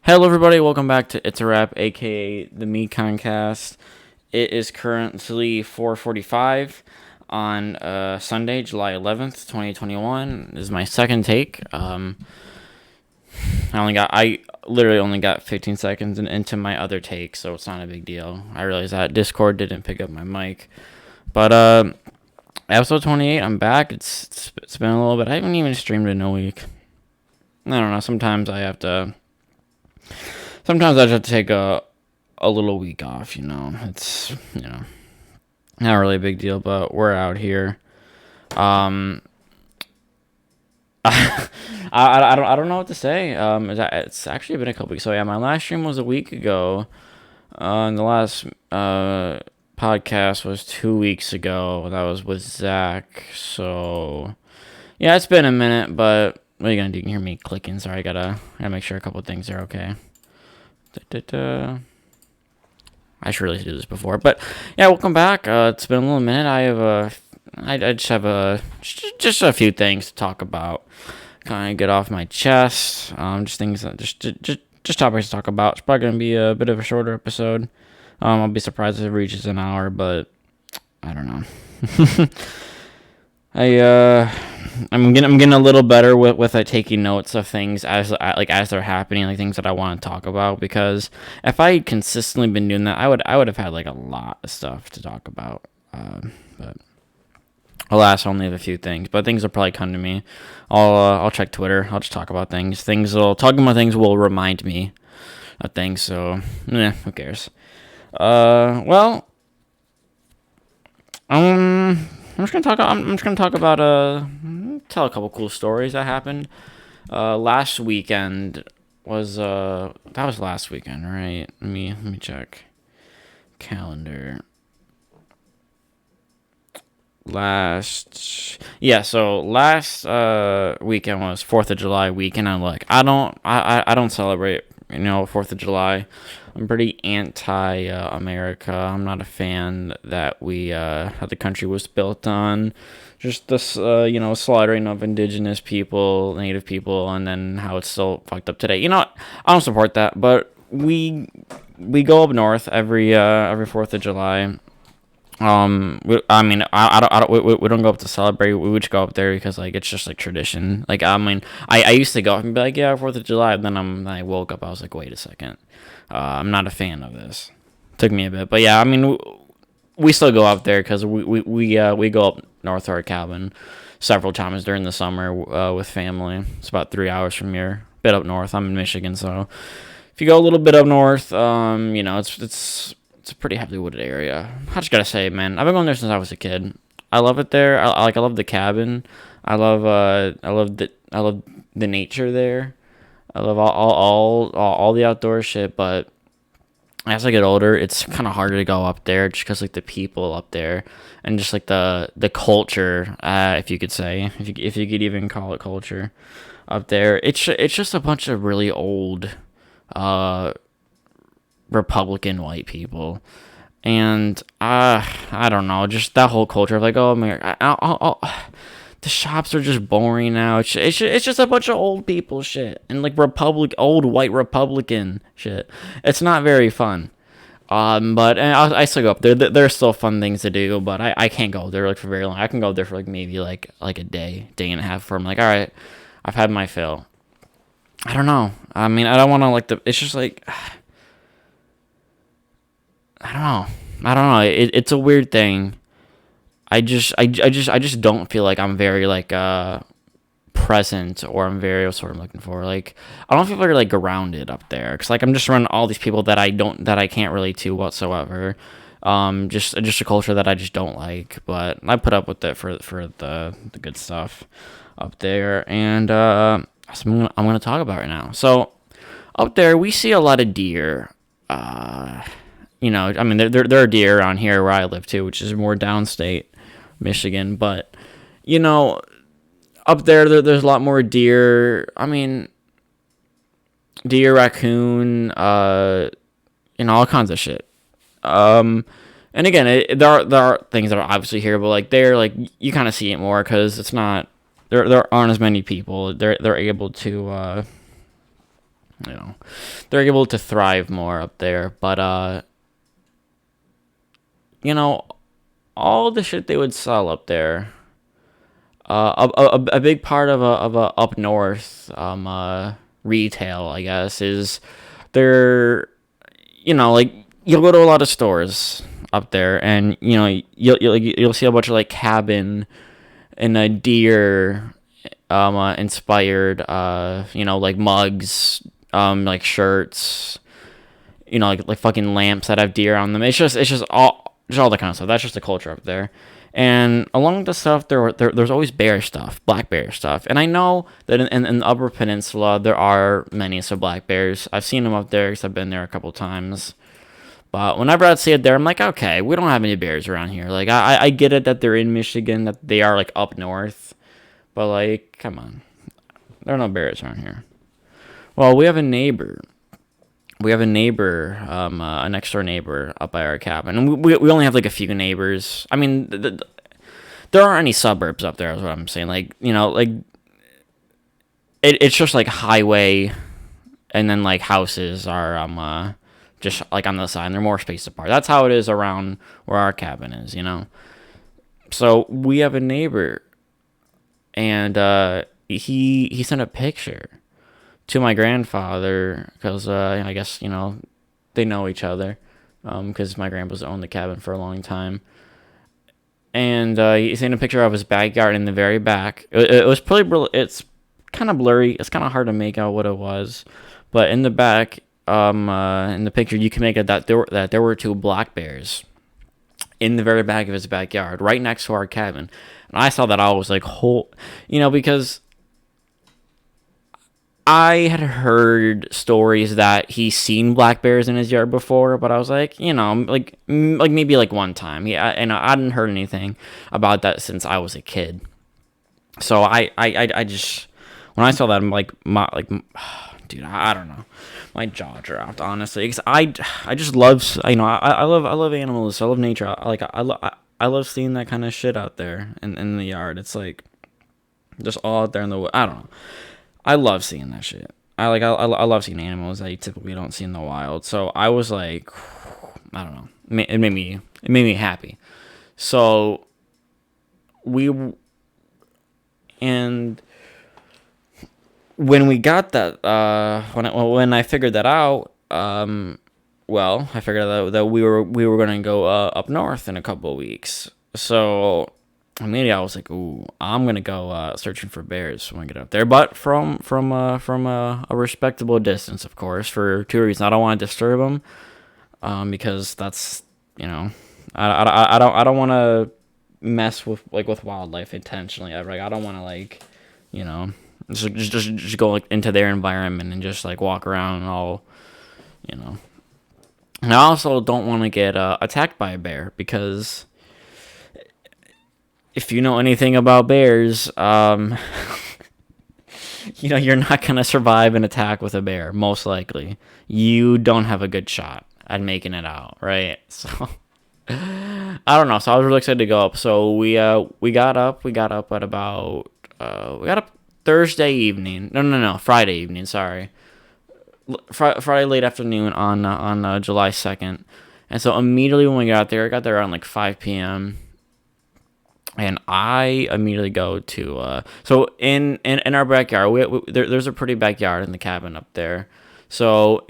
Hello, everybody. Welcome back to It's a Wrap, aka the Mikoncast. It is currently 4:45 on Sunday, July 11th, 2021. This is my second take. I literally only got 15 seconds into my other take, so it's not a big deal. I realized that Discord didn't pick up my mic, but episode 28. I'm back. It's been a little bit. I haven't even streamed in a week. I don't know. Sometimes I just have to take a little week off, It's, not really a big deal, but we're out here. I don't know what to say. It's actually been a couple weeks. So yeah, my last stream was a week ago. And the last podcast was 2 weeks ago. That was with Zach. So yeah, it's been a minute, but what are you gonna do? You can hear me clicking. Sorry, I gotta make sure a couple things are okay. I should really do this before, but yeah, welcome back. It's been a little minute. I just have just a few things to talk about, kind of get off my chest. Just things that just topics to talk about. It's probably gonna be a bit of a shorter episode. I'll be surprised if it reaches an hour, but I don't know. I'm getting a little better with taking notes of things as they're happening, like things that I want to talk about. Because if I had consistently been doing that, I would have had like a lot of stuff to talk about. But alas, I only have a few things. But things will probably come to me. I'll check Twitter. I'll just talk about things. Talking about things will remind me of things. So who cares? Well. I'm just gonna talk about tell a couple cool stories that happened. Last weekend was that was last weekend, right? Let me check calendar. Last weekend was 4th of July weekend. I don't celebrate 4th of July. I'm pretty anti-America. I'm not a fan that how the country was built on just this, slaughtering of indigenous people, native people, and then how it's still fucked up today. I don't support that, but we go up north every 4th of July. We don't go up to celebrate. We would just go up there because it's just like tradition. I used to go up and be like, yeah, 4th of July. And then I woke up. I was like, wait a second. I'm not a fan of this. Took me a bit, but yeah, we still go up there because we go up north to our cabin several times during the summer with family. It's about 3 hours from here, a bit up north. I'm in Michigan, so if you go a little bit up north, it's a pretty heavily wooded area. I just gotta say, man, I've been going there since I was a kid. I love it there. I love the cabin. I love the nature there. I love all the outdoor shit, but as I get older, it's kind of harder to go up there just because the people up there and just the culture, if you could say, if you could even call it culture, up there. It's just a bunch of really old, Republican white people, and I don't know, just that whole culture of oh man, the shops are just boring now. It's just a bunch of old people shit and old white Republican shit. It's not very fun. But I still go up there. There's still fun things to do, but I can't go there for very long. I can go there for maybe a day and a half. For I'm all right, I've had my fill. I don't know. I don't want to it's just I don't know. It's a weird thing. I just don't feel like I'm very present, or I'm very, what's what I'm looking for. I don't feel very grounded up there because I'm just around all these people that I can't relate to whatsoever. Just a culture that I just don't like, but I put up with it for the good stuff up there, and so I'm gonna talk about it now. So up there we see a lot of deer. There are deer around here where I live too, which is more downstate Michigan, but up there's a lot more deer. Deer, raccoon, all kinds of shit. And again, there are things that are obviously here, but you kind of see it more because it's not there aren't as many people. They're able to they're able to thrive more up there. But you know, all the shit they would sell up there. A big part of a up north retail, I guess, is they're, like, you'll go to a lot of stores up there, and you'll see a bunch of like cabin and a deer inspired like mugs, like shirts, like fucking lamps that have deer on them. It's just all the kind of stuff. That's just the culture up there. And along the stuff, there's always bear stuff, black bear stuff. And I know that in the Upper Peninsula, there are many black bears. I've seen them up there because I've been there a couple times. But whenever I'd see it there, I'm like, okay, we don't have any bears around here. Like, I get it that they're in Michigan, that they are, like, up north. But, like, come on. There are no bears around here. Well, we have a neighbor. A next door neighbor up by our cabin. And we only have, like, a few neighbors. I mean, there aren't any suburbs up there, is what I'm saying. Like, like, it's just, like, highway, and then, like, houses are, just, like, on the side, and they're more spaced apart. That's how it is around where our cabin is, So, we have a neighbor, and, he sent a picture to my grandfather, because I guess they know each other, because my grandpa's owned the cabin for a long time, and he sent a picture of his backyard in the very back. It was pretty. It's kind of blurry. It's kind of hard to make out what it was, but in the back, in the picture, you can make it that there were two black bears in the very back of his backyard, right next to our cabin. And I saw that, I was like, because I had heard stories that he's seen black bears in his yard before, but I was like, like maybe like one time. Yeah, and I hadn't heard anything about that since I was a kid. So I just, when I saw that, I'm like, dude, I don't know, my jaw dropped, honestly, because I just love, I love animals. I love nature. I love seeing that kind of shit out there in the yard. It's like just all out there in the, I don't know. I love seeing that shit. I love seeing animals that you typically don't see in the wild. So I was like, I don't know. It made me happy. So and when we got that, when I figured that out, I figured out that we were gonna go up north in a couple of weeks. So immediately I was like, ooh, I'm gonna go searching for bears when I get up there, but from a respectable distance, of course, for two reasons. I don't want to disturb them, because that's, I don't want to mess with wildlife intentionally. I don't want to just go into their environment and just walk around and all, And I also don't want to get attacked by a bear, because if you know anything about bears, you're not going to survive an attack with a bear, most likely. You don't have a good shot at making it out, right? So, I don't know. So I was really excited to go up. So we got up at about, we got up Thursday evening. No, Friday evening, sorry. Friday late afternoon on July 2nd. And so immediately when we got there, I got there around 5 p.m., and I immediately go to so in our backyard, there's a pretty backyard in the cabin up there. So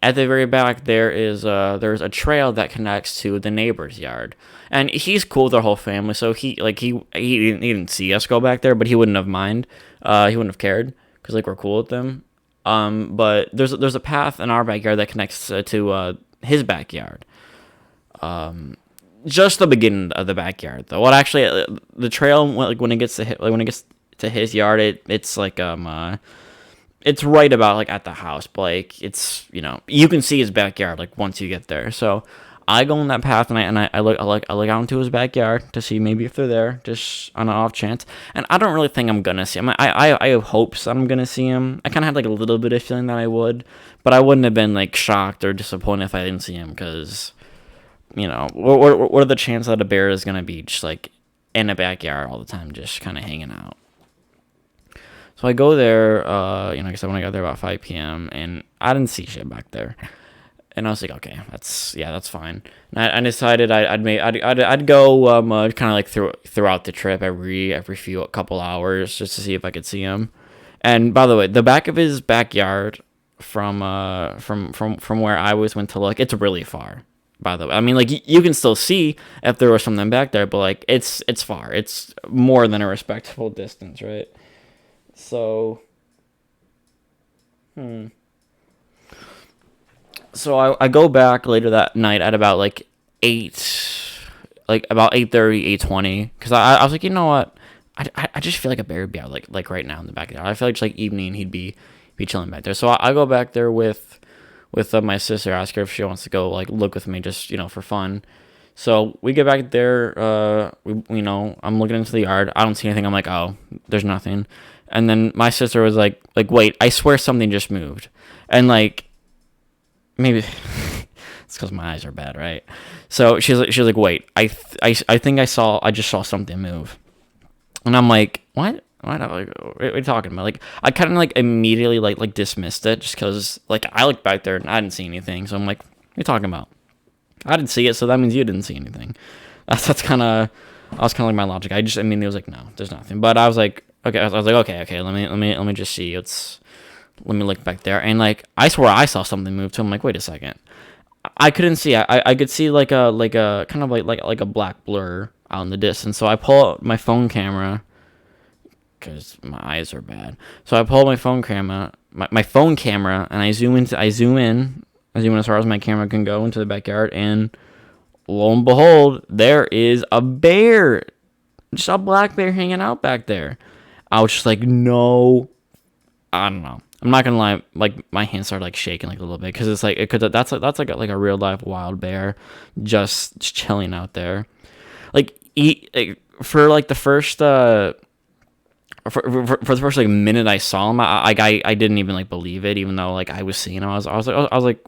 at the very back there's a trail that connects to the neighbor's yard, and he's cool with our whole family. So he didn't see us go back there, but he wouldn't have mind. He wouldn't have cared, because we're cool with them. But there's a path in our backyard that connects to his backyard. Just the beginning of the backyard, though. Well, actually, the trail, when it gets to his yard, it's it's right about at the house, but it's you can see his backyard once you get there. So I go on that path, and I look out into his backyard to see maybe if they're there, just on an off chance. And I don't really think I'm gonna see him. I have hopes that I'm gonna see him. I kind of had a little bit of feeling that I would, but I wouldn't have been shocked or disappointed if I didn't see him, because what are the chances that a bear is going to be just in a backyard all the time, just kind of hanging out? So I go there, like I said, when I got there about 5 p.m. and I didn't see shit back there. And I was like, okay, that's fine. And I decided I'd go kind of like throughout the trip every few couple hours just to see if I could see him. And by the way, the back of his backyard from where I always went to look, it's really far. By the way, I mean, like, you can still see if there was something back there, but like it's far. It's more than a respectable distance, right? So, so I go back later that night at about like 8:30, 8:20, because I was like, you know what, I just feel like a bear would be out like right now in the backyard. I feel like just like evening he'd be chilling back there. So I go back there with my sister, ask her if she wants to go like look with me, just for fun. So we get back there. I'm looking into the yard. I don't see anything. I'm like, oh, there's nothing. And then my sister was like, wait, I swear something just moved. And like, maybe it's because my eyes are bad, right? So she's like, wait, I think I just saw something move. And I'm like, what? What are you talking about? Like, I kind of like immediately like dismissed it just because like I looked back there and I didn't see anything. So I'm like, what are you talking about? I didn't see it, so that means you didn't see anything. That's kind of, I was kind of like my logic. It was like, no, there's nothing. But I was like, okay, I was like, okay, let me just see. Let me look back there, and like I swear I saw something move too. I'm like, wait a second. I couldn't see. I could see like a kind of like a black blur out in the distance. So I pull out my phone camera because my eyes are bad. So I pull out my phone camera, and I zoom in as far as my camera can go into the backyard, and lo and behold, there is a bear, just a black bear hanging out back there. I was just like, no, I don't know. I'm not gonna lie, like my hands started like shaking like a little bit because it's like that's like a real life wild bear just chilling out there. Like for like the first for the first like minute I saw him, I didn't even like believe it, even though like I was seeing him. I was like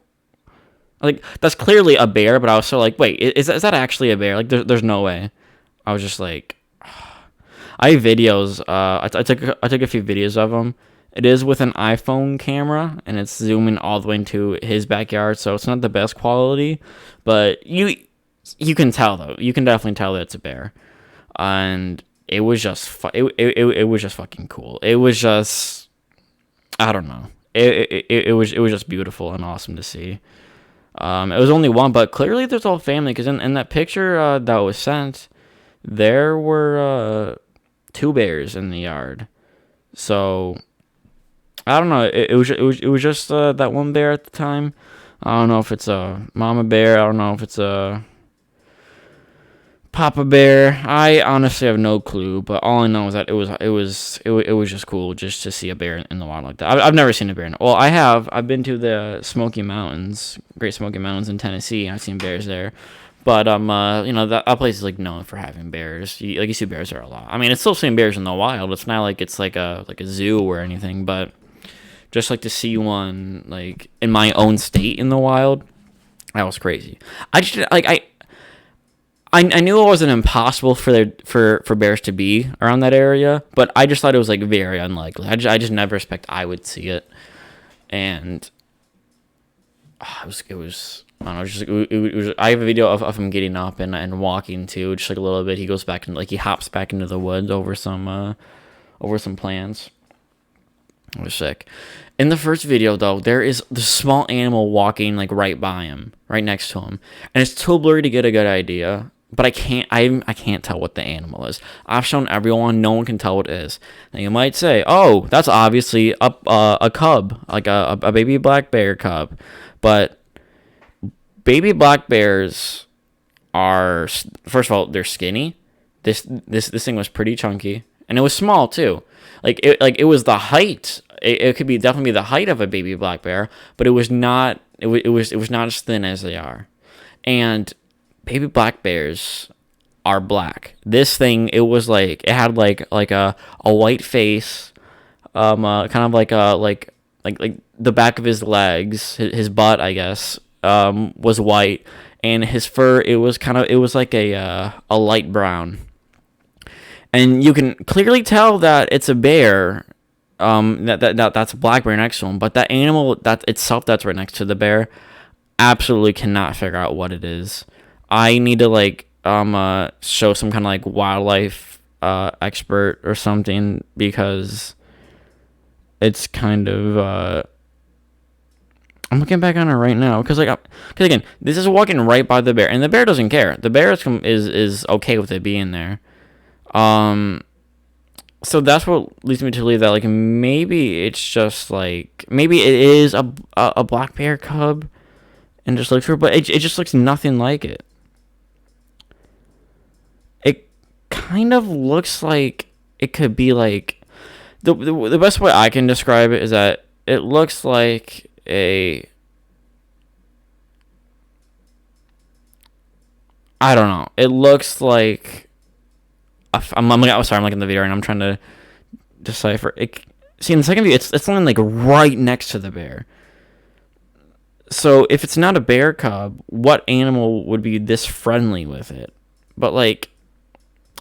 that's clearly a bear, but I was so like, wait, is that actually a bear? Like there's no way. I was just like, I have videos. I took a few videos of him. It is with an iPhone camera, and it's zooming all the way into his backyard, so it's not the best quality, but you can tell though. You can definitely tell that it's a bear, and it was just it was just fucking cool. It was just, I don't know. It was just beautiful and awesome to see. It was only one, but clearly there's a whole family, because in that picture that was sent, there were 2 bears in the yard. So I don't know. It was just that one bear at the time. I don't know if it's a mama bear. I don't know if it's a papa bear. I honestly have no clue. But all I know is that it was just cool just to see a bear in the wild like that. I've never seen a bear. Well, I have. I've been to the Smoky Mountains, Great Smoky Mountains in Tennessee. I've seen bears there. But that place is like known for having bears. You see bears there a lot. I mean, it's still seeing bears in the wild. It's not like it's like a zoo or anything, but just like to see one like in my own state in the wild, that was crazy. I just like I knew it wasn't impossible for bears to be around that area, but I just thought it was like very unlikely. I just never expect I would see it, and it was I don't know. It was. I have a video of him getting up and walking too, just like a little bit. He goes back and like he hops back into the woods over some plants. It was sick. In the first video though, there is the small animal walking like right by him, right next to him, and it's too blurry to get a good idea. But I can't tell what the animal is. I've shown everyone, no one can tell what it is. Now you might say, oh, that's obviously a cub, like a baby black bear cub, but baby black bears are, first of all, they're skinny. This thing was pretty chunky, and it was small too. It was the height. It could be definitely the height of a baby black bear, but it was not. It was not as thin as they are, and baby black bears are black. This thing, it was like it had like a white face, kind of like the back of his legs, his butt, I guess, was white, and his fur, it was like a light brown, and you can clearly tell that it's a bear That's a black bear next to him, but that animal that itself that's right next to the bear absolutely cannot figure out what it is. I need to like show some kind of like wildlife expert or something, because it's kind of I'm looking back on it right now, because again, this is walking right by the bear, and the bear doesn't care. The bear is okay with it being there. So that's what leads me to believe that like maybe it's just like maybe it is a black bear cub, and just looks for it, but it just looks nothing like it. It kind of looks like it could be like the best way I can describe it is that it looks like I don't know. It looks like I'm sorry. I'm looking at the video and I'm trying to decipher it. See, in the second view, it's only like right next to the bear. So if it's not a bear cub, what animal would be this friendly with it? But like,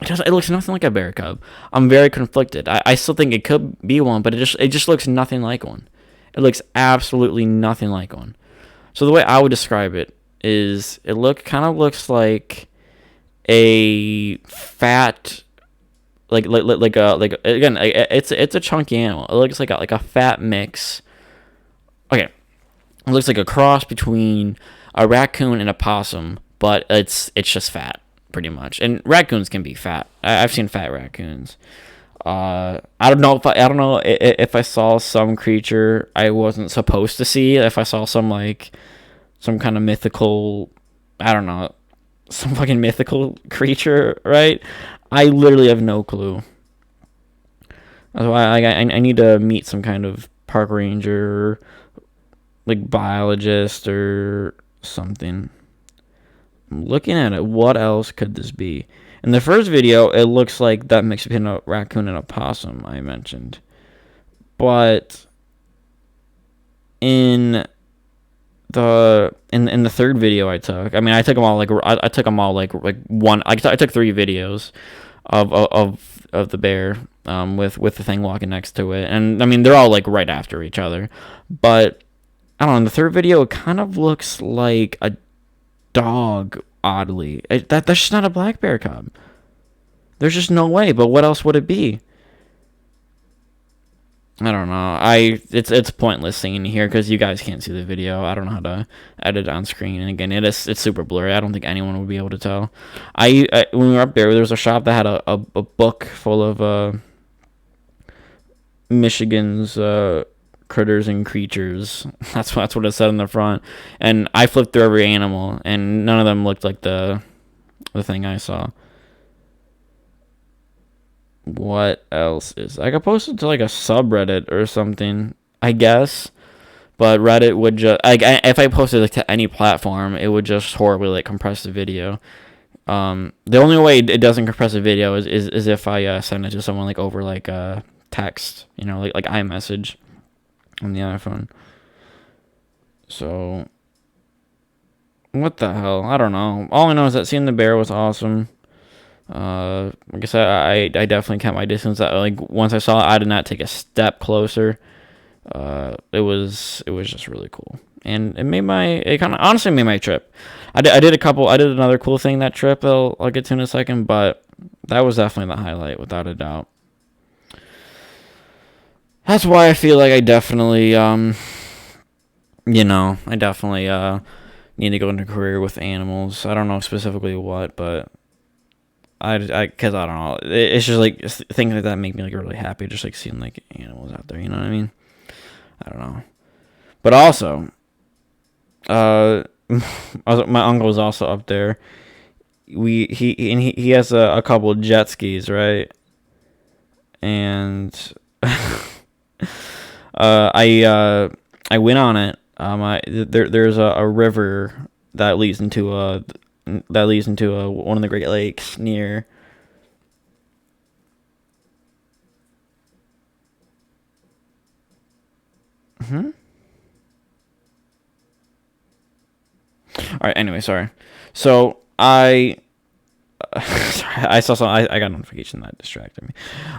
it looks nothing like a bear cub. I'm very conflicted. I still think it could be one, but it just looks nothing like one. It looks absolutely nothing like one. So the way I would describe it is, kind of looks like a fat, like again, it's a chunky animal. It looks like a fat mix. Okay, it looks like a cross between a raccoon and a possum, but it's just fat, pretty much. And raccoons can be fat. I've seen fat raccoons. I don't know if I saw some creature I wasn't supposed to see. If I saw some kind of mythical, I don't know, some fucking mythical creature, right? I literally have no clue. That's why I need to meet some kind of park ranger, like biologist or something. I'm looking at it. What else could this be? In the first video, it looks like that mix between a raccoon and a possum I mentioned. But in the third video I took, I mean, I took them all like one. I took 3 videos of the bear with the thing walking next to it, and I mean they're all like right after each other. But I don't know. In the third video, it kind of looks like a dog. Oddly, that's just not a black bear cub. There's just no way. But what else would it be? I don't know. It's pointless saying here because you guys can't see the video. I don't know how to edit on screen, and again, it's super blurry. I don't think anyone would be able to tell. When we were up there was a shop that had a book full of Michigan's critters and creatures. That's what it said in the front, and I flipped through every animal, and none of them looked like the thing I saw. What else is I could post it to like a subreddit or something, I guess, but Reddit would just if I posted like to any platform, it would just horribly like compress the video. The only way it doesn't compress the video is if I send it to someone like over like text, like iMessage on the iPhone. So what the hell? I don't know. All I know is that seeing the bear was awesome. Like I said, I definitely kept my distance. Like once I saw it, I did not take a step closer. It was just really cool, and it kind of honestly made my trip. I did another cool thing that trip. I'll get to in a second, but that was definitely the highlight without a doubt. That's why I feel like I definitely need to go into a career with animals. I don't know specifically what, but because I don't know. It's just like things like that make me like really happy, just like seeing like animals out there. You know what I mean? I don't know. But also, my uncle was also up there. He has a couple of jet skis, right? And I went on it. There's a river that leads into one of the Great Lakes near. All right. Anyway, sorry. So sorry, I saw something. I got a notification that distracted me.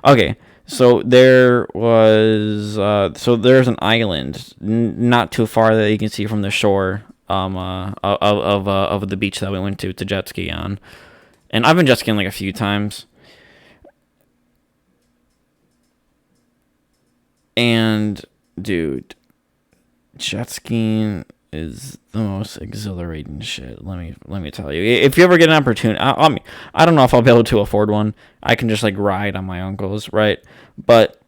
Okay. So there's an island not too far that you can see from the shore of the beach that we went to jet ski on. And I've been jet skiing like a few times. And dude, jet skiing is the most exhilarating shit. Let me tell you. If you ever get an opportunity, I don't know if I'll be able to afford one. I can just like ride on my uncle's, right? But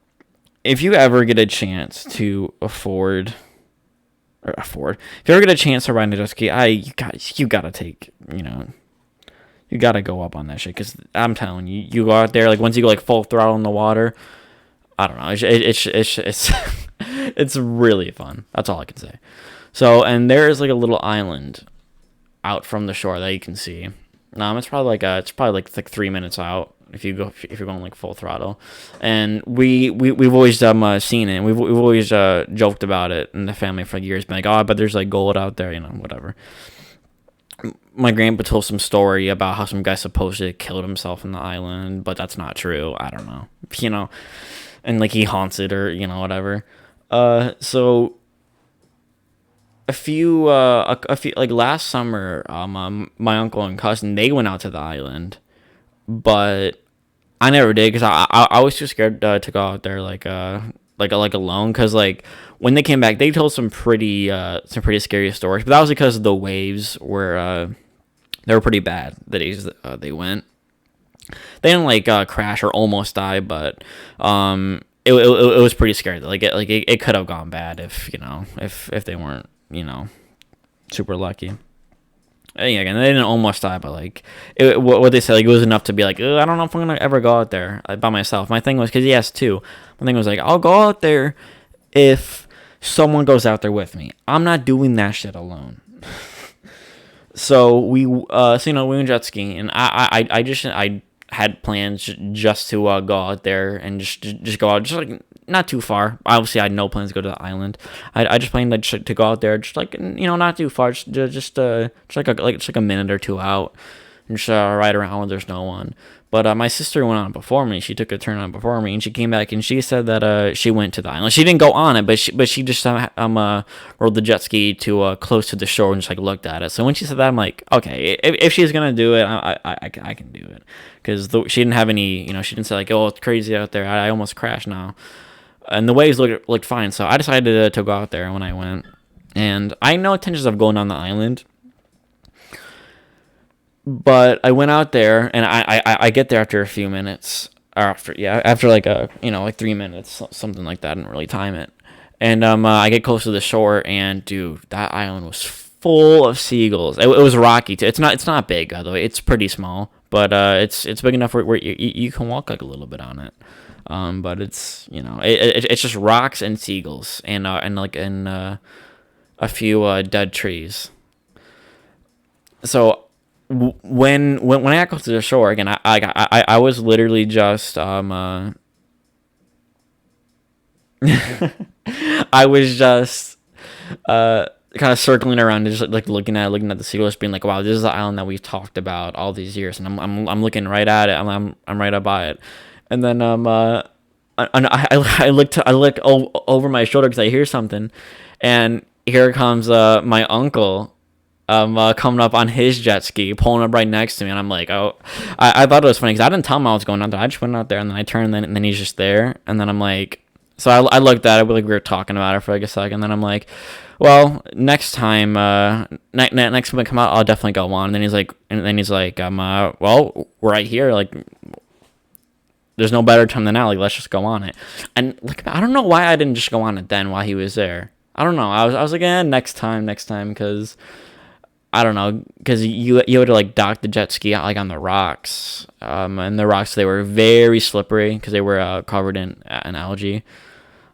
if you ever get a chance to if you ever get a chance to ride a jet ski, you gotta take, you gotta go up on that shit. Cause I'm telling you, you go out there, like once you go like full throttle in the water, I don't know, it's it's really fun. That's all I can say. So, and there is like a little island out from the shore that you can see. It's probably like 3 minutes out if you're going like full throttle. And we've always seen it. And we've always joked about it in the family for years, been like, oh, but there's like gold out there, whatever. My grandpa told some story about how some guy supposedly killed himself in the island, but that's not true. I don't know, and like he haunts it or whatever. So a few like last summer, my uncle and cousin, they went out to the island, but I never did because I was too scared to go out there like alone, because like when they came back they told some pretty scary stories, but that was because the waves were they were pretty bad the days they went. They didn't like crash or almost die, but it was pretty scary. It could have gone bad if they weren't super lucky. Yeah, again, they didn't almost die, but like what they said, like it was enough to be like, I don't know if I'm gonna ever go out there by myself. My thing was, because he asked too. My thing was like, I'll go out there if someone goes out there with me. I'm not doing that shit alone. So we went jet skiing, and I had plans just to go out there and just go out, just like not too far. Obviously, I had no plans to go to the island. I just planned to go out there, just like not too far, just like a minute or two out, and just ride around when there's no one. But my sister went on before me. She took a turn on before me, and she came back and she said that she went to the island. She didn't go on it, but she just rode the jet ski to close to the shore and just like looked at it. So when she said that, I'm like, okay, if she's gonna do it, I can do it, because she didn't have any, she didn't say like, oh, it's crazy out there. I almost crashed now, and the waves looked fine. So I decided to go out there when I went, and I had no intentions of going on the island. But I went out there, and I get there after a few minutes, or after like 3 minutes, something like that. I didn't really time it, and I get close to the shore, and dude, that island was full of seagulls. It was rocky too. It's not big, by the way. It's pretty small, but it's big enough where you can walk like a little bit on it. But it's it's just rocks and seagulls, and a few dead trees. So when I got close to the shore again, I was literally just I was just kind of circling around, just like looking at the seagulls, being like, wow, this is the island that we've talked about all these years, and I'm looking right at it. I'm right up by it, and then I look over my shoulder because I hear something, and here comes my uncle coming up on his jet ski, pulling up right next to me, and I'm like, oh, I thought it was funny because I didn't tell him I was going out there. I just went out there, and then I turned, and then he's just there, and then I'm like, so I looked at it, like we were talking about it for like a second, and then I'm like, well, next time, next time we come out, I'll definitely go on. And then he's like, well, we're right here, like, there's no better time than now, like, let's just go on it. And like, I don't know why I didn't just go on it then while he was there. I don't know. I was like, next time, because I don't know, because you had to like dock the jet ski out like on the rocks, and the rocks, they were very slippery because they were covered in algae.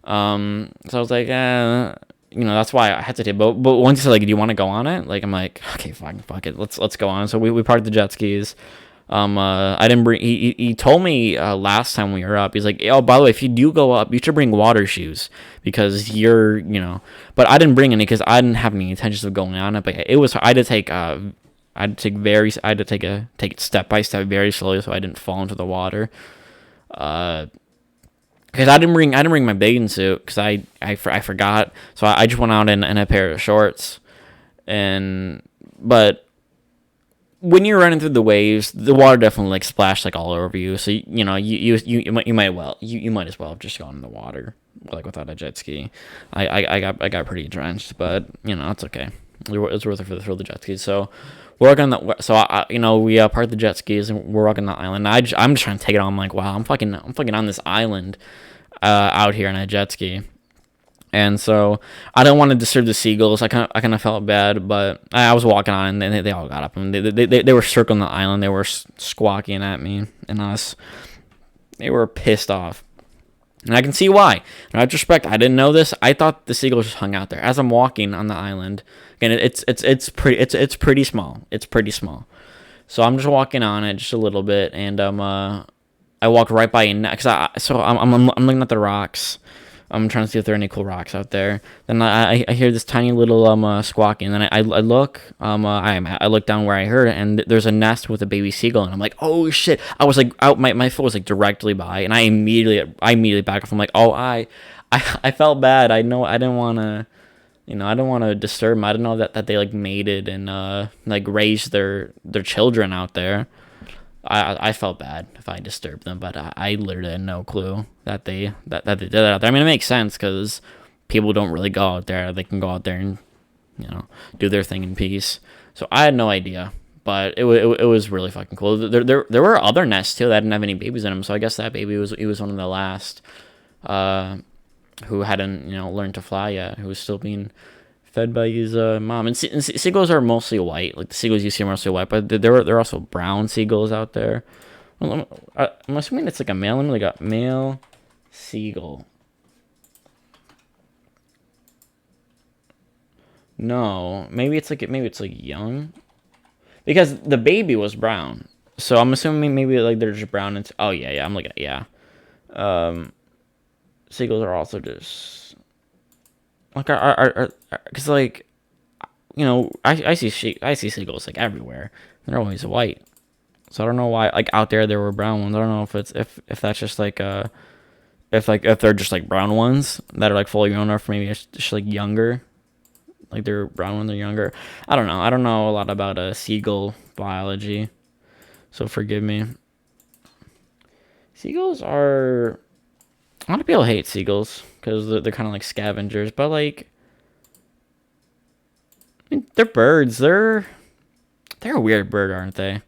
So I was like, that's why I hesitated. But once he said like, do you want to go on it? Like, I'm like, okay, fine, fuck it, let's go on. So we parked the jet skis. I didn't bring. He told me last time we were up. He's like, oh, by the way, if you do go up, you should bring water shoes because you're. But I didn't bring any because I didn't have any intentions of going on it. But it was. I had to take it step by step, very slowly, so I didn't fall into the water. because I didn't bring my bathing suit because I forgot. So I just went out in a pair of shorts, but when you're running through the waves, the water definitely like splashed like all over you. So you might as well have just gone in the water like without a jet ski. I got pretty drenched, but it's okay. It's worth it for the thrill of the jet skis. So we're walking on the, so we parked the jet skis and we're walking the island. I'm just trying to take it on. I'm like, wow, I'm fucking on this island out here on a jet ski. And so I didn't want to disturb the seagulls. I kind of felt bad, but I was walking on, and they all got up, and they were circling the island. They were squawking at me and us. They were pissed off, and I can see why. In retrospect, I didn't know this. I thought the seagulls just hung out there as I'm walking on the island. Again, it's pretty small. It's pretty small. So I'm just walking on it just a little bit, and I walked right by I'm looking at the rocks. I'm trying to see if there are any cool rocks out there. Then I hear this tiny little squawking. And then I look I look down where I heard it, and there's a nest with a baby seagull. And I'm like, oh shit! I was like out. My foot was like directly by, and I immediately back off. I'm like, oh I felt bad. I know I didn't want to. I don't want to disturb them. I didn't know that they like mated and like raised their children out there. I felt bad if I disturbed them, but I literally had no clue that they did that out there. I mean, it makes sense because people don't really go out there. They can go out there and do their thing in peace. So I had no idea, but it was really fucking cool. There were other nests too that didn't have any babies in them. So I guess that baby was one of the last who hadn't learned to fly yet, who was still being fed by his mom. And seagulls are mostly white. Like the seagulls you see are mostly white, but there are also brown seagulls out there. Well, I'm assuming it's like a male. Let me look up male seagull. No, maybe it's like young, because the baby was brown. So I'm assuming maybe like they're just brown. And oh yeah, I'm looking at seagulls are also just. Like because like, I see seagulls like everywhere. They're always white, so I don't know why like out there were brown ones. I don't know if that's just like if they're just like brown ones that are like fully grown, or if maybe it's just like younger, like they're brown when they're younger. I don't know. I don't know a lot about seagull biology, so forgive me. Seagulls are. A lot of people hate seagulls because they're kind of like scavengers, but like, I mean, they're birds. They're a weird bird, aren't they?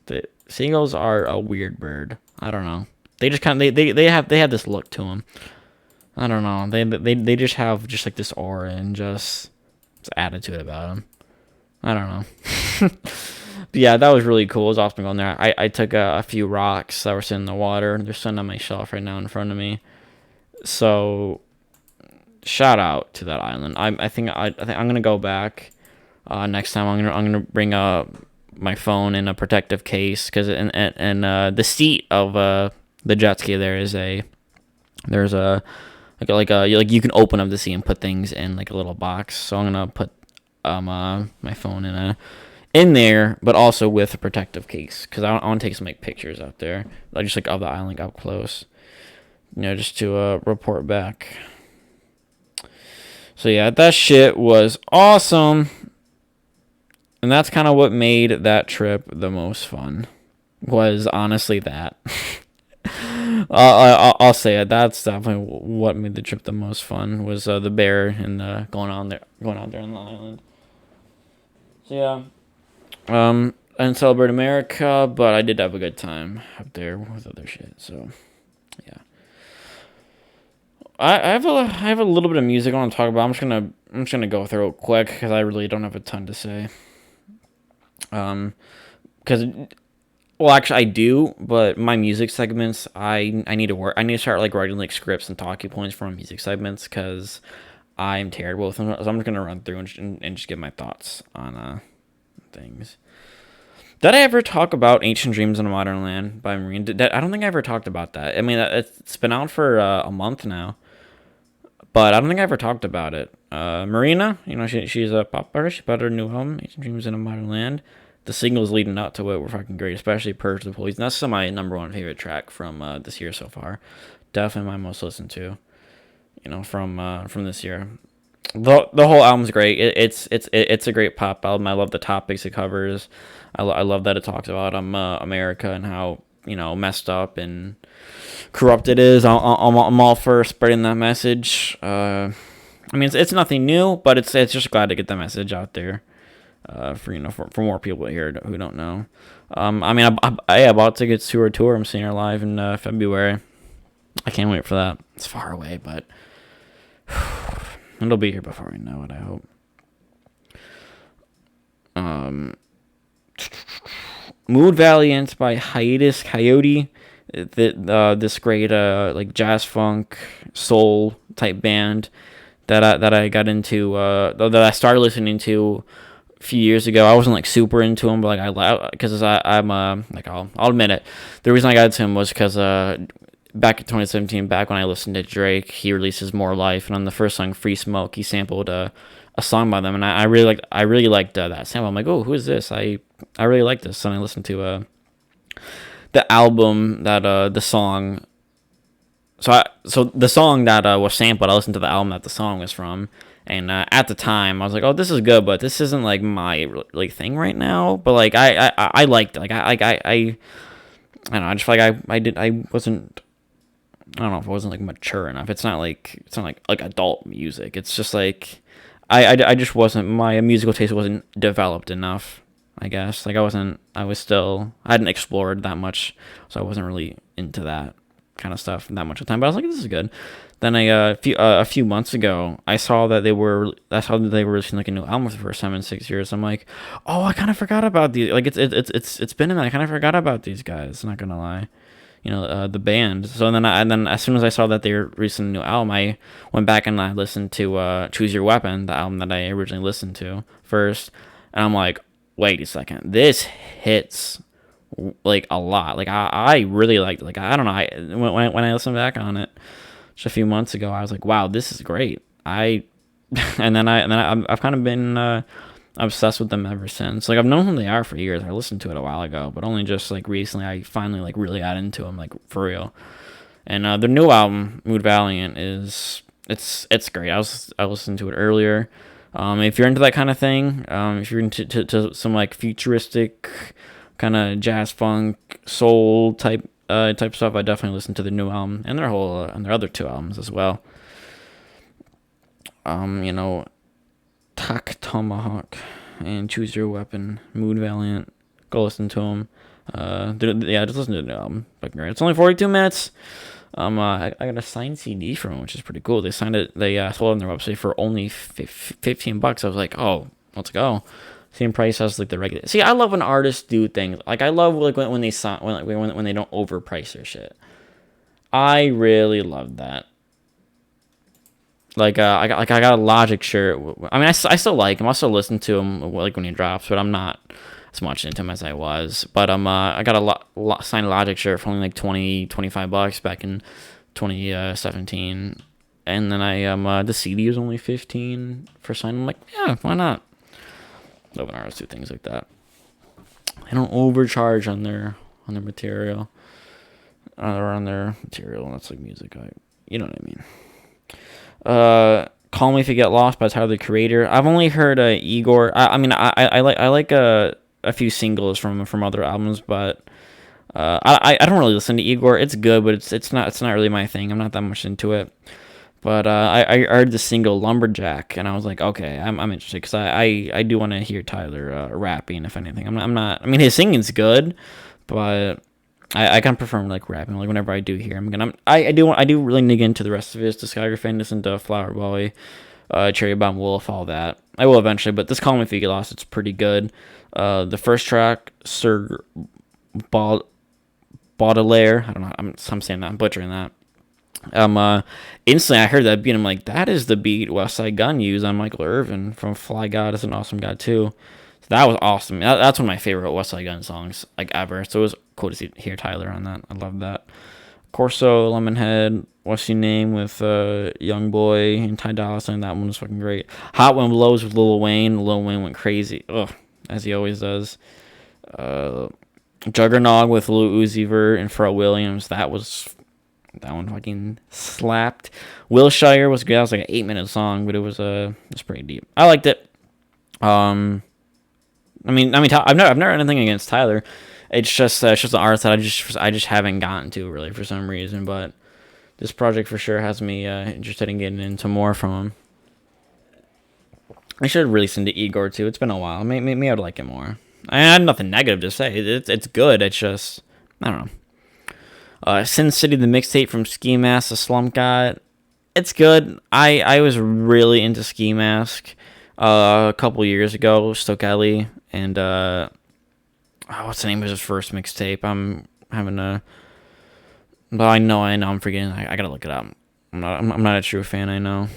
The seagulls are a weird bird. I don't know. They just kind of they have this look to them. I don't know. They just have just like this aura and just attitude about them. I don't know. But yeah, that was really cool. It was awesome going there. I took a few rocks that were sitting in the water. They're sitting on my shelf right now in front of me. So, shout out to that island. I think I'm gonna go back next time. I'm gonna bring my phone in a protective case, because the seat of the jet ski there's a like you can open up the seat and put things in like a little box. So I'm gonna put my phone in there, but also with a protective case, because I want to take some like pictures out there, like just like of the island up close, just to report back. So yeah, that shit was awesome, and that's kind of what made that trip the most fun. Was honestly that. I'll say it. That's definitely what made the trip the most fun. Was the bear and going out there on the island. So yeah. I didn't celebrate America, but I did have a good time up there with other shit. So, yeah. I have a little bit of music I want to talk about. I'm just gonna go through it quick because I really don't have a ton to say. Because, well, actually I do, but my music segments I need to work. I need to start like writing like scripts and talking points for my music segments, because I'm terrible with them. So I'm just gonna run through and just give my thoughts on things. Did I ever talk about Ancient Dreams in a Modern Land by Marina? I don't think I ever talked about that. I mean, it's been out for a month now, but I don't think I ever talked about it. Marina, she's a pop artist. She put out her new album, Ancient Dreams in a Modern Land. the singles leading up to it were fucking great, especially Purge the Police. And that's still my number one favorite track from this year so far. Definitely my most listened to, from this year. The whole album's great. It's a great pop album. I love the topics it covers. I love that it talks about America and how messed up and corrupt it is. I'm all for spreading that message. I mean, it's nothing new, but it's just glad to get the message out there. For more people here who don't know. I mean, I about to get to her tour. I'm seeing her live in February. I can't wait for that. It's far away, but it'll be here before we know it, I hope. Mood Valiant by Hiatus Coyote. This great like jazz funk soul type band that I got into that I started listening to a few years ago. I wasn't like super into them, but like because I'm like I'll admit it. The reason I got into him was because back in 2017, back when I listened to Drake, he released his More Life, and on the first song Free Smoke, he sampled a song by them, and I really liked that sample. I'm like, oh, who is this? I really like this, and I listened to the album that the song. So the song that was sampled, I listened to the album that the song was from, and at the time I was like, oh, this is good, but this isn't like my like thing right now. But like I liked it. Like I don't know. I just feel like I wasn't. I don't know if it wasn't like mature enough. It's not like adult music. It's just like I just wasn't, my musical taste wasn't developed enough, I guess. Like I hadn't explored that much, so I wasn't really into that kind of stuff that much of the time. But I was like, this is good. Then a few months ago, I saw that they were releasing like a new album for the first time in 6 years. I'm like, oh, I kind of forgot about these. Like it's been in. I kind of forgot about these guys. I'm not gonna lie. The band. So then as soon as I saw that they were releasing a new album, I went back and I listened to Choose Your Weapon, the album that I originally listened to first, and I'm like, wait a second, this hits like a lot. Like I really liked it. Like I don't know, when I listened back on it just a few months ago, I was like, wow, this is great. I've kind of been obsessed with them ever since. Like I've known who they are for years. I listened to it a while ago, but only just like recently I finally like really got into them like for real. And their new album, Mood Valiant, it's great. I listened to it earlier. If you're into that kind of thing, if you're into to some like futuristic kind of jazz funk soul type stuff, I definitely listen to the new album and their whole and their other two albums as well. Tak Tomahawk and Choose Your Weapon, Mood Valiant. Go listen to them. Just listen to the album. Fucking great. It's only 42 minutes. I got a signed CD from them, which is pretty cool. They signed it. They sold it on their website for only $15. I was like, oh, let's go. Same price as like the regular. See, I love when artists do things. Like I love like when they when they don't overprice their shit. I really love that. Like I got a Logic shirt. I mean, I still like him. I still listen to him like when he drops, but I'm not as much into him as I was. But I got a signed Logic shirt for only like $25 back in 2017, and then the CD was only $15 for signing. I'm like, yeah, why not? Love when artists do things like that. They don't overcharge on their material, or on their material. That's like music. You know what I mean. Call Me If You Get Lost by Tyler, the Creator. I've only heard Igor. I like a few singles from other albums, but I don't really listen to Igor. It's good, but it's not really my thing. I'm not that much into it. But I heard the single Lumberjack, and I was like, okay, I'm interested, because I do want to hear Tyler rapping, if anything. I'm not. I mean, his singing's good, but I kind of prefer him like rapping. Like whenever I do hear him, I do really dig into the rest of his discography and listen to Flower Boy, Cherry Bomb Wolf, all that. I will eventually, but this Call Me If You Get Lost, it's pretty good. The first track, Sir Baudelaire. I don't know. I'm saying that. I'm butchering that. Instantly I heard that beat, and I'm like, that is the beat West Side Gun used on Michael Irvin from Fly God Is an Awesome God too. So that was awesome. That's one of my favorite West Side Gun songs like ever. So it was cool to hear Tyler on that. I love that. Corso, Lemonhead, What's Your Name with Young Boy and Ty Dolla $ign. That one was fucking great. Hot One Blows with Lil Wayne. Lil Wayne went crazy. Ugh, as he always does. Juggernaut with Lil Uzi Vert and Pharrell Williams. That one fucking slapped. Wilshire was good. That was like an 8-minute song, but it was pretty deep. I liked it. I've never had anything against Tyler. It's just an artist that I just haven't gotten to really for some reason. But this project for sure has me interested in getting into more from him. I should really listen to Igor too. It's been a while. Maybe I'd like it more. I had nothing negative to say. It's good. It's just I don't know. Sin City, the mixtape from Ski Mask, the Slump God. It's good. I was really into Ski Mask a couple years ago. Stokely and what's the name of his first mixtape? I'm having a. But I know. I'm forgetting. I gotta look it up. I'm not a true fan. I know.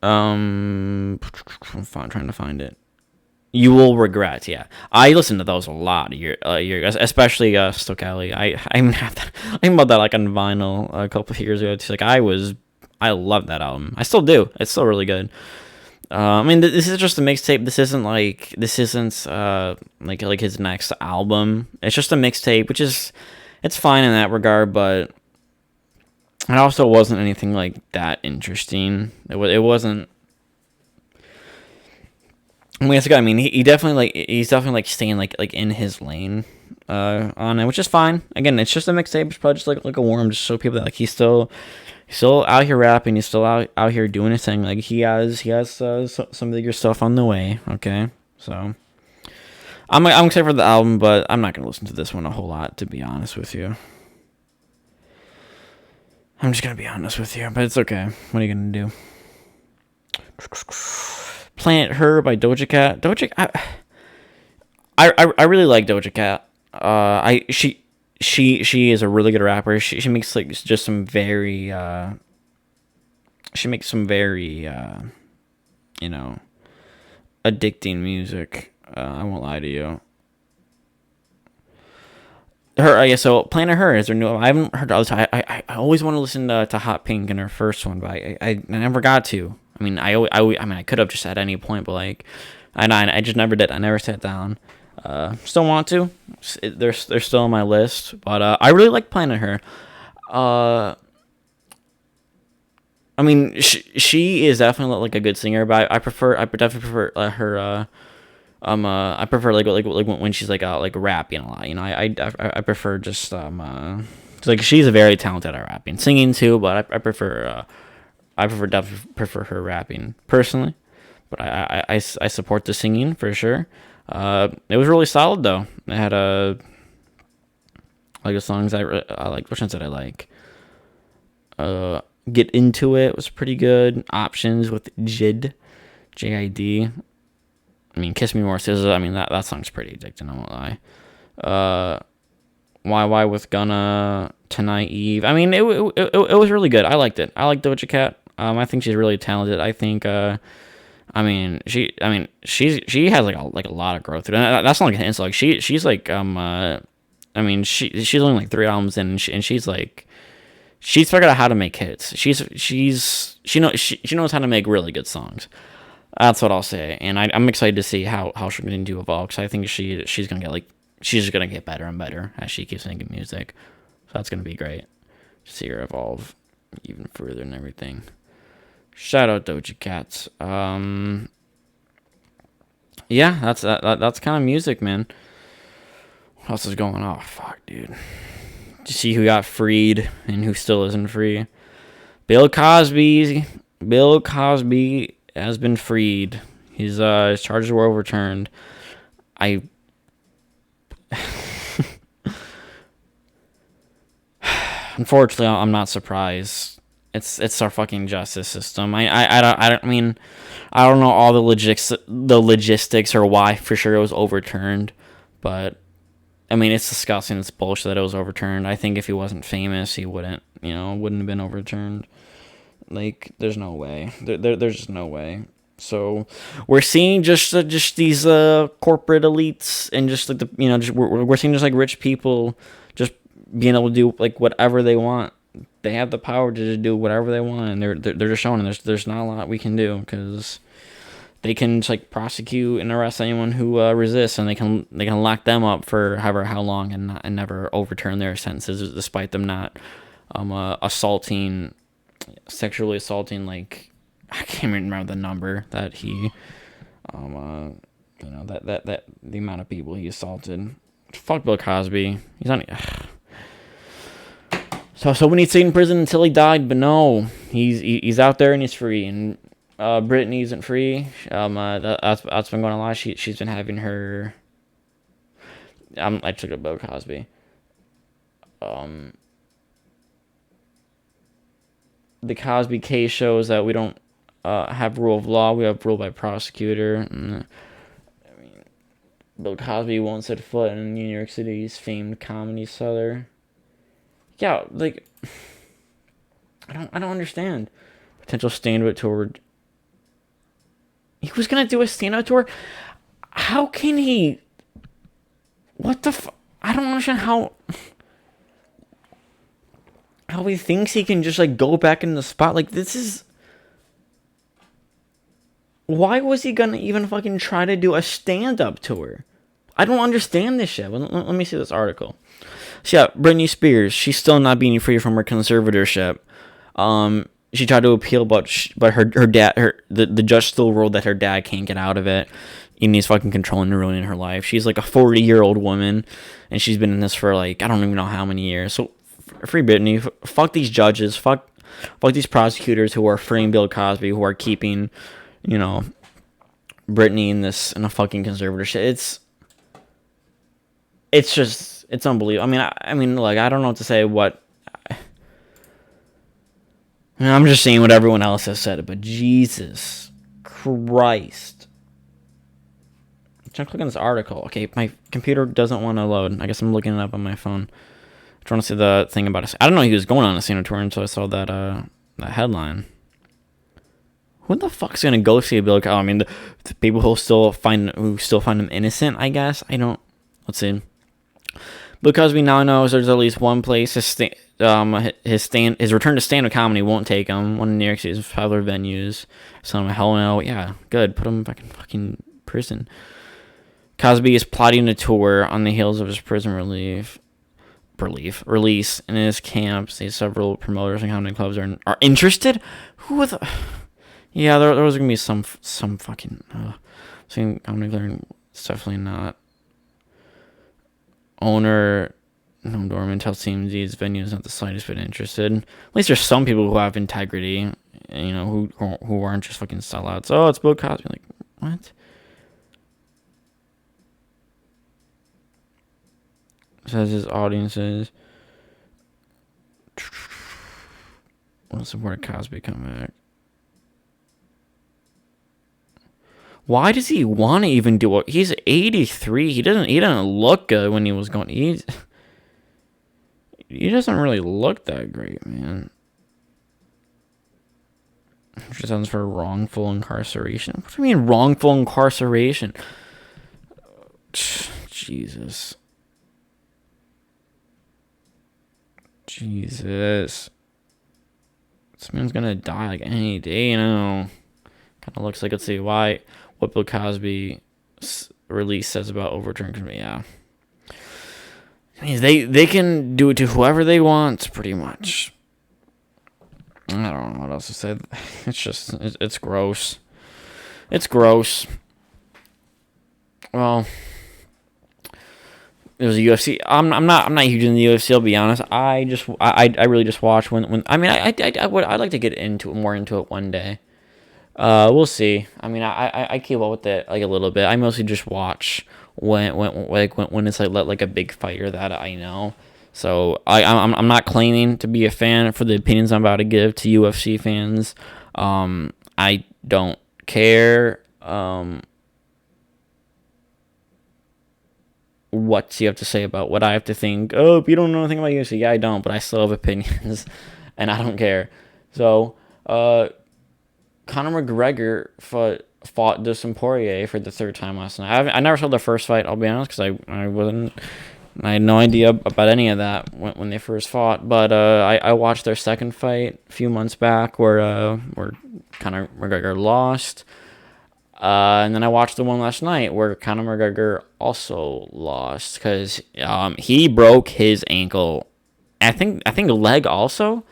I'm trying to find it. You Will Regret, yeah. I listened to those a lot, especially Stokely. I even have that. I even bought that like on vinyl a couple of years ago. It's like I love that album. I still do. It's still really good. This is just a mixtape. This isn't like his next album. It's just a mixtape, which is it's fine in that regard, but it also wasn't anything like that interesting. It wasn't. He's definitely like staying like in his lane on it, which is fine. Again, it's just a mixtape. It's probably just like a warm, just show people that like he's still out here rapping. He's still out here doing his thing. Like he has some bigger stuff on the way. Okay, so I'm excited for the album, but I'm not gonna listen to this one a whole lot, to be honest with you. I'm just gonna be honest with you, but it's okay. What are you gonna do? Planet Her by Doja Cat. I really like Doja Cat. She is a really good rapper. She makes like just some very addicting music. I won't lie to you. So Planet Her is her new. I haven't heard all the time. I always want to listen to Hot Pink in her first one, but I never got to. I could have just at any point, but like, I just never did. I never sat down. Still want to. They're still on my list, but I really like Planet Her. She is definitely like a good singer, but I definitely prefer her. I prefer like when she's like rapping a lot. I prefer just like she's very talented at rapping, singing too, but I prefer. Definitely prefer her rapping personally, but I support the singing for sure. It was really solid though. It had the songs I like. Which ones did I like? Get Into It was pretty good. Options with JID, JID. Kiss Me More SZA. That song's pretty addicting. I won't lie. YY with Gunna, Tonight Eve. It was really good. I liked it. I like Doja Cat. I think she's really talented. I think she has like a lot of growth. That's not like an insult. Like she's like she's only like 3 albums in, and she's like she's figured out how to make hits. She knows how to make really good songs. That's what I'll say, and I'm excited to see how she's going to evolve, because I think she's gonna she's gonna get better and better as she keeps making music. So that's gonna be great to see her evolve even further and everything. Shout out Doja Cat. Yeah, that's kind of music, man. What else is going on? Oh, fuck, dude. Did you see who got freed and who still isn't free? Bill Cosby has been freed. His charges were overturned. Unfortunately, I'm not surprised. It's our fucking justice system. I don't know all the logistics or why for sure it was overturned, but it's disgusting. It's bullshit that it was overturned. I think if he wasn't famous, he wouldn't have been overturned. Like, there's no way. There's just no way. So we're seeing just these corporate elites, and just like we're seeing just like rich people just being able to do like whatever they want. They have the power to just do whatever they want, and they're just showing there's not a lot we can do, because they can just, like, prosecute and arrest anyone who resists, and they can lock them up for however how long and never overturn their sentences despite them not sexually assaulting, like, I can't even remember the number that he that the amount of people he assaulted. Fuck Bill Cosby. He's not. So when he'd stay in prison until he died, but no, he's out there and he's free. And Brittany isn't free. That's been going on a lot. She's been having her. I took up Bill Cosby. The Cosby case shows that we don't have rule of law. We have rule by prosecutor. And, I mean, Bill Cosby won't set foot in New York City's famed comedy cellar. Yeah, like, I don't understand. Potential stand-up tour. He was gonna do a stand-up tour. How can he? What the? I don't understand how he thinks he can just, like, go back in the spot. Like, this is. Why was he gonna even fucking try to do a stand-up tour? I don't understand this shit. Let me see this article. So yeah, Britney Spears, she's still not being free from her conservatorship. She tried to appeal, but her dad, the judge still ruled that her dad can't get out of it. And he's fucking controlling and ruining her life. She's like a 40-year-old woman, and she's been in this for, like, I don't even know how many years. So free Britney. Fuck these judges. Fuck these prosecutors who are freeing Bill Cosby, who are keeping, Britney in a fucking conservatorship. It's unbelievable. I mean, like, I don't know what to say. I'm just saying what everyone else has said, but Jesus Christ. I'm trying to click on this article. Okay, my computer doesn't want to load. I guess I'm looking it up on my phone. I'm trying to see the thing about it. I don't know he was going on a stand-up tour until I saw that headline. Who the fuck's gonna go see Bill Cosby? I mean, the people who still find him innocent, I guess. Let's see. Bill Cosby now knows there's at least one place his return to stand-up comedy won't take him. One of New York City's popular venues. So hell no. Yeah, good. Put him back in fucking prison. Cosby is plotting a tour on the heels of his prison release. In his camps, several promoters and comedy clubs are interested. Who the? Yeah, there was gonna be some fucking comedy club. It's definitely not. Owner Noam Dorman tells TMZ's venue is not the slightest bit interested. At least there's some people who have integrity, who aren't just fucking sellouts. Oh, it's Bill Cosby. Like, what? Says his audiences will support Cosby come back. Why does he want to even do it? He's 83. He doesn't look good when he was going. He doesn't really look that great, man. Just sounds for wrongful incarceration. What do you mean wrongful incarceration? Jesus. This man's gonna die like any day, Kind of looks like, let's see, what Bill Cosby release says about overturning. Yeah. I mean, they can do it to whoever they want, pretty much. I don't know what else to say. It's gross. It's gross. Well, it was a UFC. I'm not huge in the UFC. I'll be honest. I really just watch when. I mean, I'd like to get more into it one day. We'll see. I mean, I keep up with it like a little bit. I mostly just watch when it's like a big fighter that I know. So I'm not claiming to be a fan for the opinions I'm about to give to UFC fans. I don't care. What you have to say about what I have to think. Oh, if you don't know anything about UFC, yeah, I don't, but I still have opinions, and I don't care. So, Conor McGregor fought Dustin Poirier for the third time last night. I never saw the first fight, I'll be honest, because I had no idea about any of that when they first fought. But I watched their second fight a few months back where Conor McGregor lost. And then I watched the one last night where Conor McGregor also lost because he broke his ankle. I think leg also.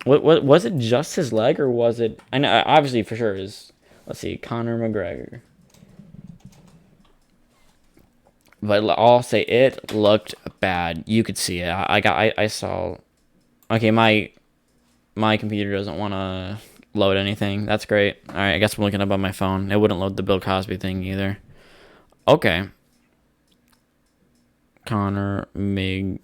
What was it? Just his leg, or was it? I know obviously for sure is. Let's see, Conor McGregor. But I'll say it looked bad. You could see it. I saw. Okay, my computer doesn't want to load anything. That's great. All right, I guess I'm looking up on my phone. It wouldn't load the Bill Cosby thing either. Okay. Conor McGregor.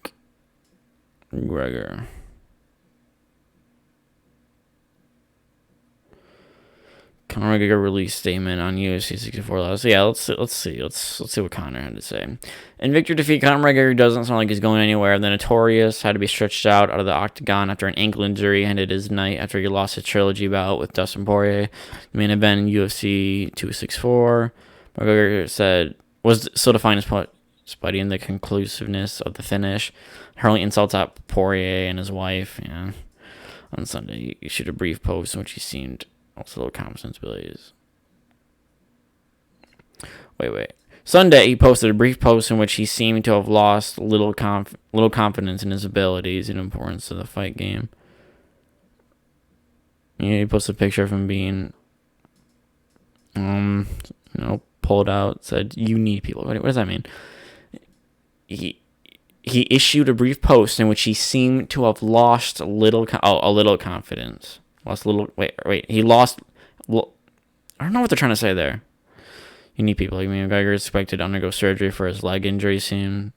Conor McGregor released statement on UFC 64 last. Yeah, let's see what Conor had to say. In victory defeat, Conor McGregor doesn't sound like he's going anywhere. The Notorious had to be stretched out of the octagon after an ankle injury ended his night after he lost his trilogy bout with Dustin Poirier. The main event in UFC 264. McGregor said was solidifying his spot in the conclusiveness of the finish, hurling insults at Poirier and his wife. Yeah, on Sunday he issued a brief post in which he seemed. Also, little confidence blaze. Wait. Sunday, he posted a brief post in which he seemed to have lost little confidence in his abilities and importance of the fight game. Yeah, he posted a picture of him being, pulled out. Said, "You need people." What does that mean? He issued a brief post in which he seemed to have lost a little confidence. Lost a little. Wait. He lost. Well, I don't know what they're trying to say there. You need people. Like McGregor is expected to undergo surgery for his leg injury soon.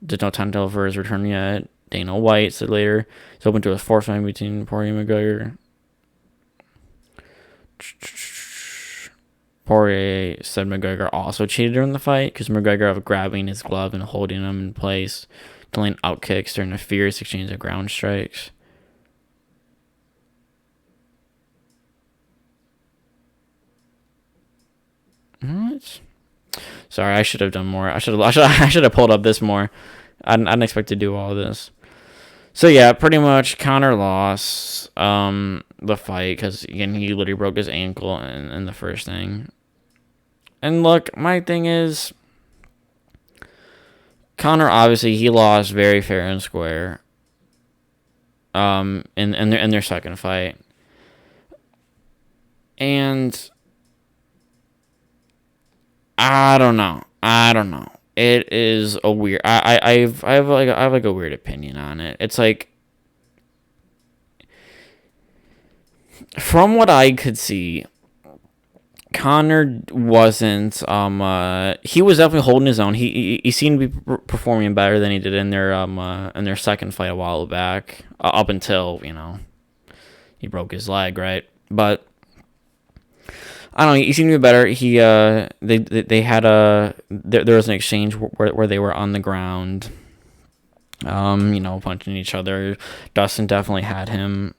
There's no timetable for his return yet. Dana White said later he's open to a fourth fight between Poirier and McGregor. Poirier said McGregor also cheated during the fight because McGregor was grabbing his glove and holding him in place, delaying out kicks during a fierce exchange of ground strikes. What? Sorry, I should have done more. I should have pulled up this more. I didn't expect to do all this. So yeah, pretty much Conor lost the fight because again he literally broke his ankle in the first thing. And look, my thing is, Conor obviously he lost very fair and square. In their second fight, and I don't know. It is a weird. I have like a weird opinion on it. It's like, from what I could see, Conor wasn't. He was definitely holding his own. He seemed to be performing better than he did in their second fight a while back. Up until he broke his leg, right? But I don't know. He seemed to be better. They had there was an exchange where they were on the ground, punching each other. Dustin definitely had him.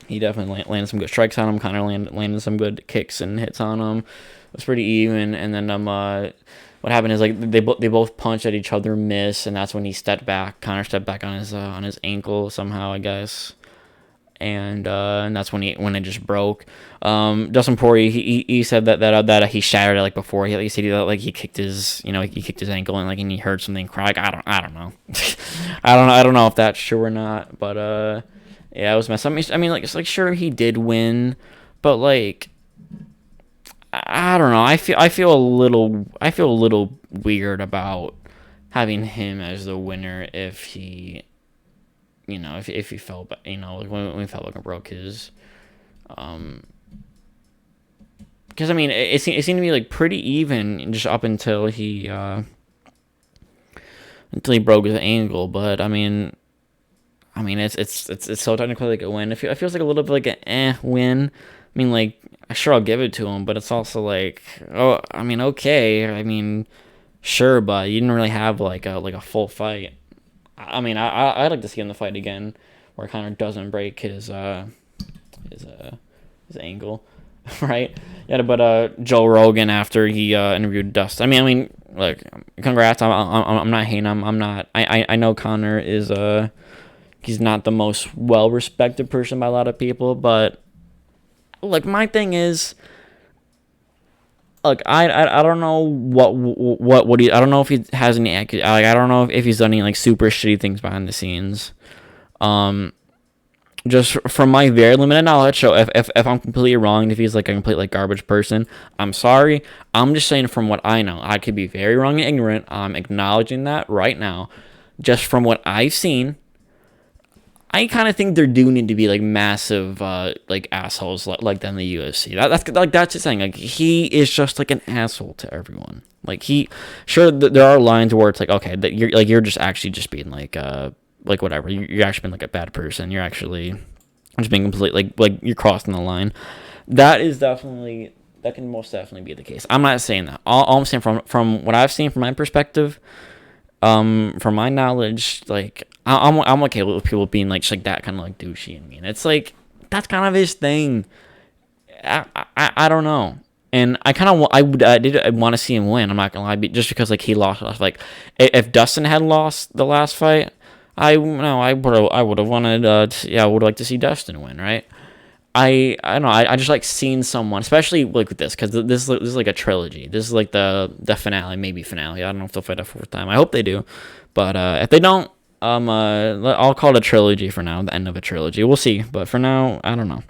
He definitely landed some good strikes on him. Conor landed some good kicks and hits on him. It was pretty even. And then what happened is like they both punched at each other, missed, and that's when he stepped back. Conor stepped back on his ankle somehow, I guess. And that's when it just broke. Dustin Poirier, he said that he shattered it like before. He said that he kicked his ankle and he heard something crack. I don't know. I don't know if that's true or not. But yeah, it was messed up. I mean it's like sure he did win, but like I don't know. I feel a little weird about having him as the winner if he. If he fell, when he felt like it broke his, because I mean it seemed to be like pretty even just up until he broke his ankle, but I mean it's so technically like a win. It feels like a little bit like an win. I mean like sure I'll give it to him, but it's also like okay, sure, but you didn't really have like a full fight. I'd like to see him in the fight again, where Conor doesn't break his ankle, right? Yeah, but Joe Rogan after he interviewed Dustin. Look, congrats. I'm not hating him. I'm not. I know Conor is he's not the most well respected person by a lot of people, but Look, my thing is, look, I don't know what he, I don't know if he has any, like, I don't know if he's done any, like, super shitty things behind the scenes. Um, just from my very limited knowledge, so if I'm completely wrong, if he's like a complete like garbage person, I'm sorry. I'm just saying from what I know. I could be very wrong and ignorant. I'm acknowledging that right now. Just from what I've seen, I kind of think there do need to be like massive like assholes like that in the UFC. That's just saying, like, he is just like an asshole to everyone. Like, he, sure, there are lines where it's like, okay, that you're just actually just being like whatever, you're actually being like a bad person. You're actually just being complete, like you're crossing the line. That can most definitely be the case. I'm not saying that. All I'm saying, from what I've seen from my perspective, from my knowledge, like, I'm okay with people being like just like that kind of like douchey and mean. It's like that's kind of his thing. I don't know. And I did want to see him win. I'm not gonna lie, just because like he lost. Like, if Dustin had lost the last fight, I would have wanted. I would like to see Dustin win, right? I don't know. I just like seeing someone, especially like with this, because this is like a trilogy. This is like the finale, maybe finale. I don't know if they'll fight a fourth time. I hope they do, but if they don't, I'll call it a trilogy for now. The end of a trilogy. We'll see. But for now, I don't know.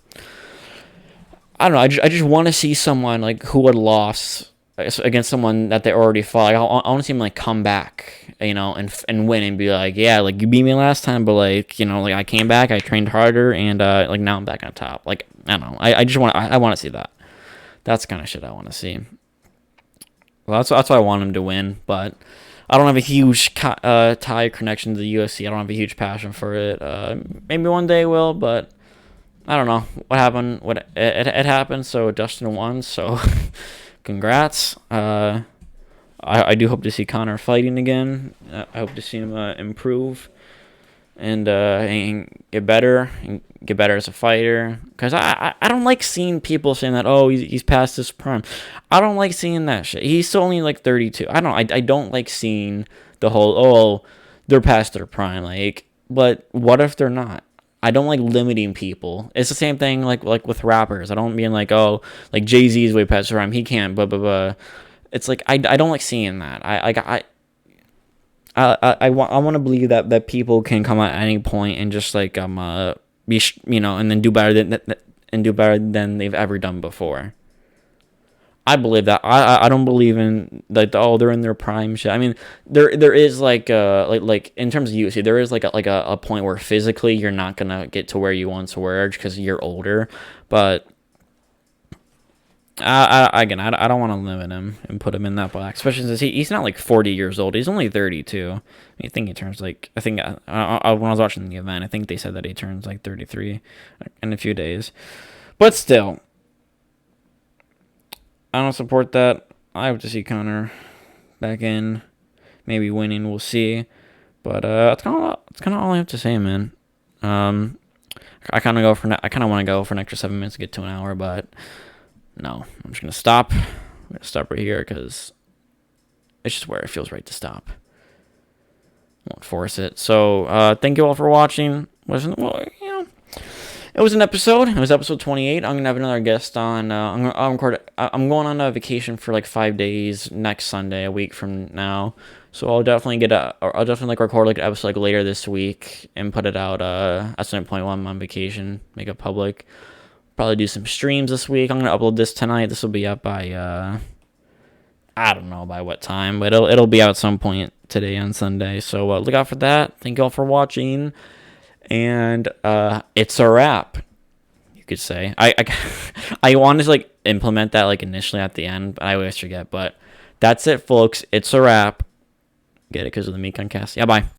I just want to see someone like who had lost against someone that they already fought. Like, I want to see him like come back, and win and be like, yeah, like, you beat me last time, but like, like, I came back, I trained harder, and like, now I'm back on top. Like, I don't know. I just want I want to see that. That's the kind of shit I want to see. Well, that's why I want him to win, but I don't have a huge tie connection to the UFC. I don't have a huge passion for it. Maybe one day I will, but I don't know what happened. It happened. So Dustin won. So congrats. I do hope to see Conor fighting again. I hope to see him improve and get better as a fighter. Because I don't like seeing people saying that, oh, he's past his prime. I don't like seeing that shit. He's still only like 32. I don't like seeing the whole, oh, they're past their prime. Like, but what if they're not? I don't like limiting people. It's the same thing like with rappers. I don't mean like, oh, like Jay-Z's way past his prime, he can't, blah. It's like, I don't like seeing that. I want to believe that people can come at any point and just like be and then do better than they've ever done before. I believe that. I don't believe in like, oh, they're in their prime shit. I mean, there is like in terms of UFC, there is like a point where physically you're not gonna get to where you once were because you're older. But I don't want to limit him and put him in that box, especially since he's not like 40 years old. He's only 32. I think he turns like, I think when I was watching the event, I think they said that he turns like 33 in a few days. But still, I don't support that. I hope to see Conor back in, maybe winning. We'll see. But that's kind of all I have to say, man. I kind of want to go for an extra 7 minutes to get to an hour, but no, I'm just gonna stop. I'm gonna stop right here because it's just where it feels right to stop. Won't force it. So thank you all for watching. It was an episode. It was episode 28. I'm gonna have another guest on. I'm going on a vacation for like 5 days next Sunday, a week from now. So I'll definitely record like an episode like later this week and put it out at some point while I'm on vacation. Make it public. Probably do some streams this week. I'm gonna upload this tonight. This will be up by I don't know by what time, but it'll be out at some point today on Sunday. So look out for that. Thank you all for watching. And it's a wrap, you could say. I wanted to like implement that like initially at the end, but I always forget. But that's it, folks. It's a wrap. Get it because of the Mikoncast. Yeah, bye.